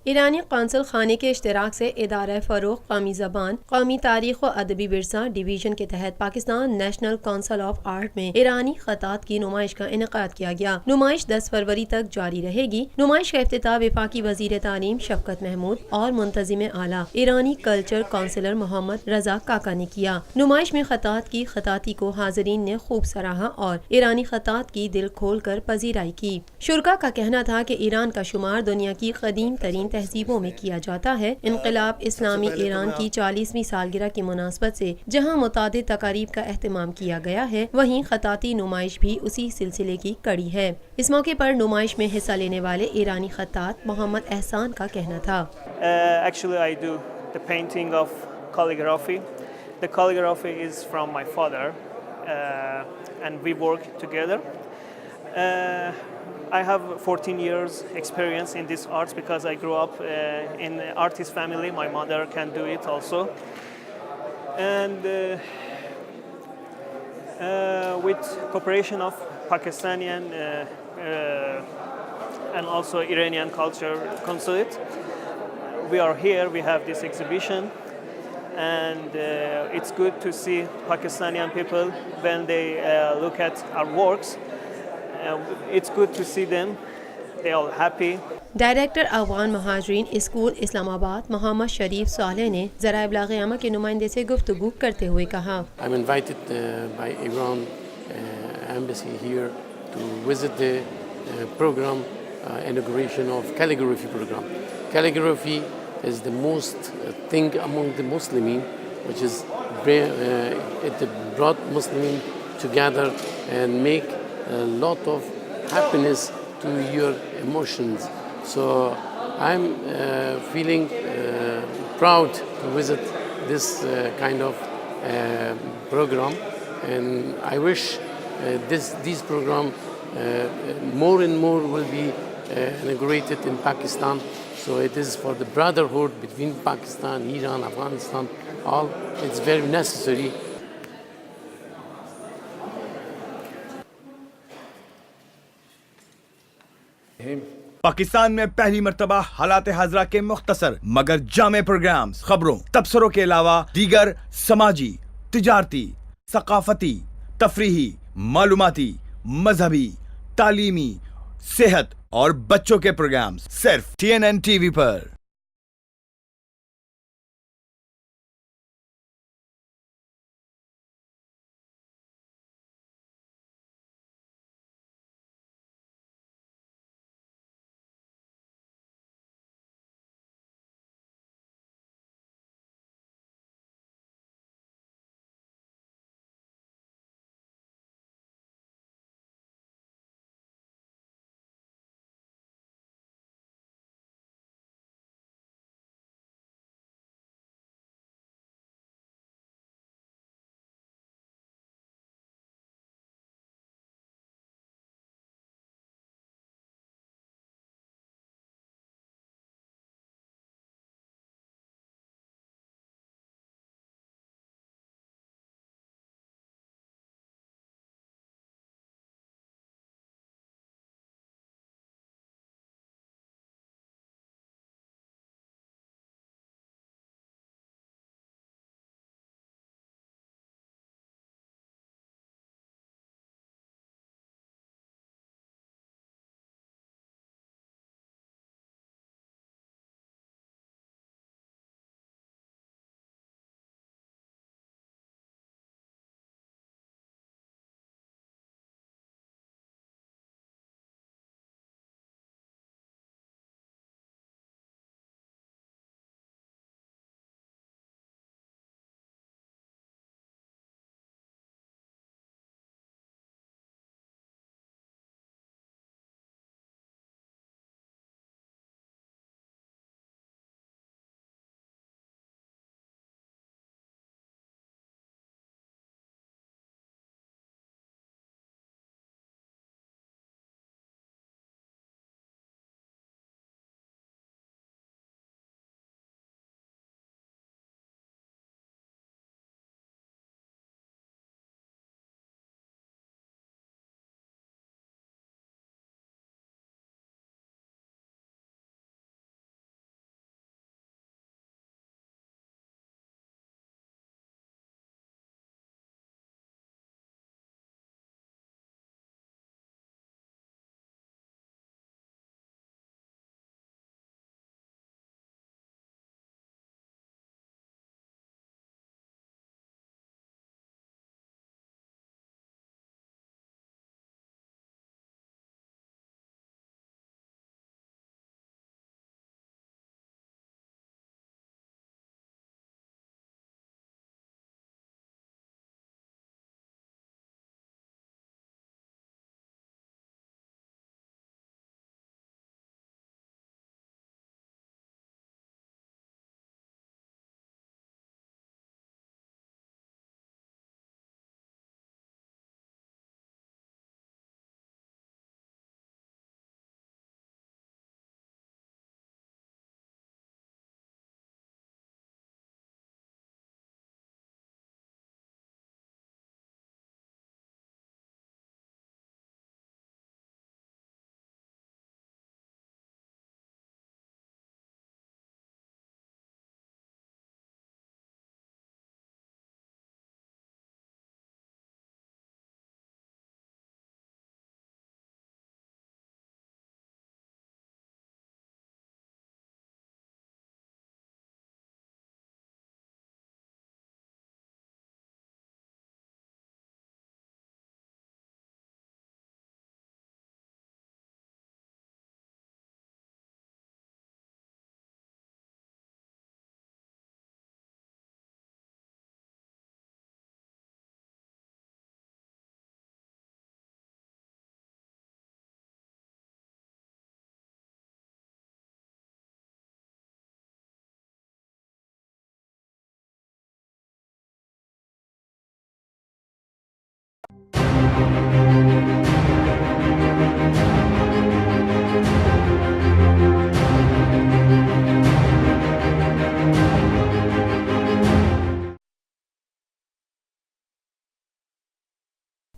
ईरानी council खाने के इश्तराक से इदारा फ़रोग़ क़ौमी ज़बान क़ौमी तारीख़ व अदबी विरसा डिवीज़न के तहत Pakistan national council of art में ईरानी ख़तात की नुमाइश का इनेकाद किया गया। नुमाइश 10 फरवरी तक जारी रहेगी। नुमाइश का इफ्तिताह वफाकी वज़ीर तालीम शफ़क़त महमूद और मुंतज़िम आला ईरानी कल्चर काउंसिलर मोहम्मद रज़ा काका ने किया। नुमाइश में ख़तात की ख़ताती को हाज़रीन ने खूब सराहा और ईरानी ख़तात की दिल खोल कर पजीराई की। शुरा का कहना था कि ईरान का शुमार दुनिया की कदीम तरीन तहजीबों में किया जाता है। इनक़िलाब इस्लामी ईरान की 40वीं सालगिरह की मुनासबत से जहाँ मुतादिद तकारीब का एहतमाम किया गया है, वहीं ख़ताती नुमाइश भी उसी सिलसिले की कड़ी है। इस मौके पर नुमाइश में हिस्सा लेने वाले ईरानी ख़त्तात मोहम्मद एहसान का कहना था। Actually, I do the painting of calligraphy. The calligraphy is from my father, and we work together. Uh, I have 14 years experience in this arts because I grew up in an artist family. My mother can do it also, and with cooperation of Pakistani and also Iranian culture consulate, we are here. We have this exhibition, and it's good to see Pakistani people when they look at our works. It's good to see them. They are happy. Director Afghan Muhajireen school Islamabad Mohammad Sharif Saleh ने ज़राए इब्लाग़ के नुमाइंदे से गुफ्तगू करते हुए कहा, I'm invited by Iran embassy here to visit the program inauguration of calligraphy program. Calligraphy is the most thing among the Muslimin, which is it brought Muslimin together and make a lot of happiness to your emotions. So I'm feeling proud to visit this kind of program, and I wish these program more and more will be inaugurated in Pakistan. So it is for the brotherhood between Pakistan, Iran, Afghanistan. All it's very necessary. Pakistan में पहली मर्तबा हालात हाजरा के मुख्तसर मगर जामे programmes, खबरों, तबसरों के अलावा दीगर समाजी, तिजारती, सकाफती, तफरीही, मालूमाती, मजहबी, तालीमी, सेहत और बच्चों के प्रोग्राम्स सिर्फ TNN TV पर।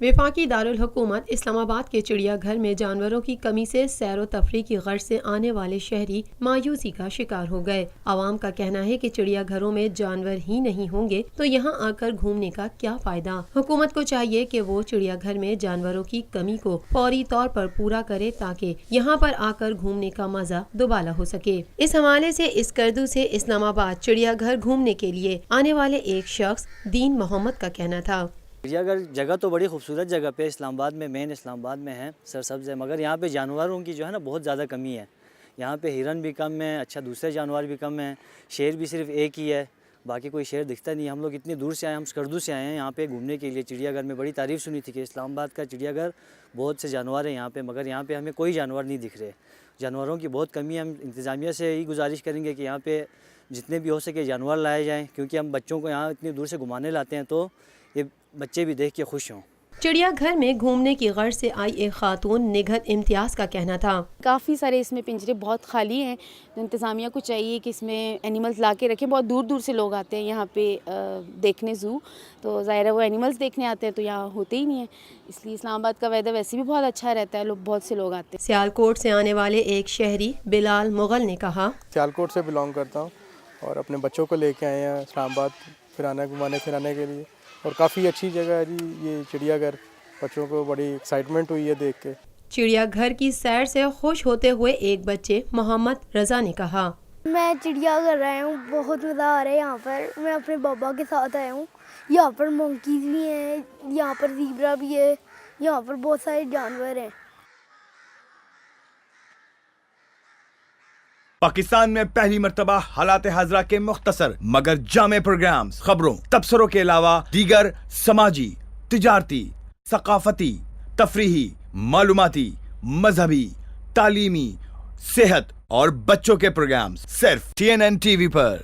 वफाकी दारुल हुकूमत इस्लामाबाद के चिड़ियाघर में जानवरों की कमी से सैर व तफरी की गर्ज से आने वाले शहरी मायूसी का शिकार हो गए। आवाम का कहना है कि चिड़ियाघरों में जानवर ही नहीं होंगे तो यहाँ आकर घूमने का क्या फायदा। हुकूमत को चाहिए कि वो चिड़ियाघर में जानवरों की कमी को फौरी तौर पर पूरा करे ताकि यहाँ पर आकर घूमने का मजा दुबाला हो सके। इस हवाले से इस्कर्दू से इस्लामाबाद चिड़ियाघर घूमने के लिए आने वाले एक शख्स दीन मोहम्मद का कहना था। चिड़ियाघर जगह तो बड़ी खूबसूरत जगह पे इस्लामाबाद में, मेन इस्लामाबाद में है, सरसब्ज़ है, मगर यहाँ पे जानवरों की जो है ना बहुत ज़्यादा कमी है। यहाँ पे हिरन भी कम है, अच्छा दूसरे जानवर भी कम हैं, शेर भी सिर्फ एक ही है, बाकी कोई शेर दिखता नहीं। हम लोग इतनी दूर से आए, हम स्कर्दू से आए हैं यहाँ पे घूमने के लिए। चिड़ियाघर में बड़ी तारीफ़ सुनी थी कि इस्लामाबाद का चिड़ियाघर बहुत से जानवर हैं यहाँ पे, मगर यहाँ पे हमें कोई जानवर नहीं दिख रहे। जानवरों की बहुत कमी है। हम इंतज़ामिया से यही गुजारिश करेंगे कि यहाँ पे जितने भी हो सके जानवर लाए जाएँ, क्योंकि हम बच्चों को यहाँ इतनी दूर से घुमाने लाते हैं तो ये बच्चे भी देख के खुश हों। चिड़ियाघर में घूमने की गर्ज से आई एक खातून निगहत इम्तियाज़ का कहना था। काफ़ी सारे इसमें पिंजरे बहुत खाली हैं, तो इंतज़ामिया को चाहिए कि इसमें एनिमल्स ला के रखें। बहुत दूर दूर से लोग आते हैं यहाँ पे देखने ज़ू, तो ज़ाहिर है वो एनिमल्स देखने आते हैं तो यहाँ होते ही नहीं है, इसलिए इस्लामाबाद का वेदर वैसे भी बहुत अच्छा रहता है, लोग बहुत से लोग आते हैं। सियालकोट से आने वाले एक शहरी बिलाल मुगल ने कहा, सियालकोट से बिलोंग करता हूँ और अपने बच्चों को लेके आए हैं इस्लामाबाद घुमाने फिराने के लिए, और काफ़ी अच्छी जगह है जी ये चिड़ियाघर। बच्चों को बड़ी एक्साइटमेंट हुई है देख के। चिड़ियाघर की सैर से खुश होते हुए एक बच्चे मोहम्मद रजा ने कहा, मैं चिड़ियाघर आया हूँ, बहुत मज़ा आ रहा है यहाँ पर। मैं अपने पापा के साथ आया हूँ। यहाँ पर मंकीज़ भी हैं, यहाँ पर ज़ीब्रा भी है, यहाँ पर बहुत सारे जानवर हैं। पाकिस्तान में पहली मर्तबा हालात हाजरा के मुख्तसर मगर जामे प्रोग्राम्स, खबरों, तबसरों के अलावा दीगर समाजी, तिजारती, सकाफती, तफरीही, मालूमाती, मजहबी, तालीमी, सेहत और बच्चों के प्रोग्राम्स सिर्फ TNN TV पर।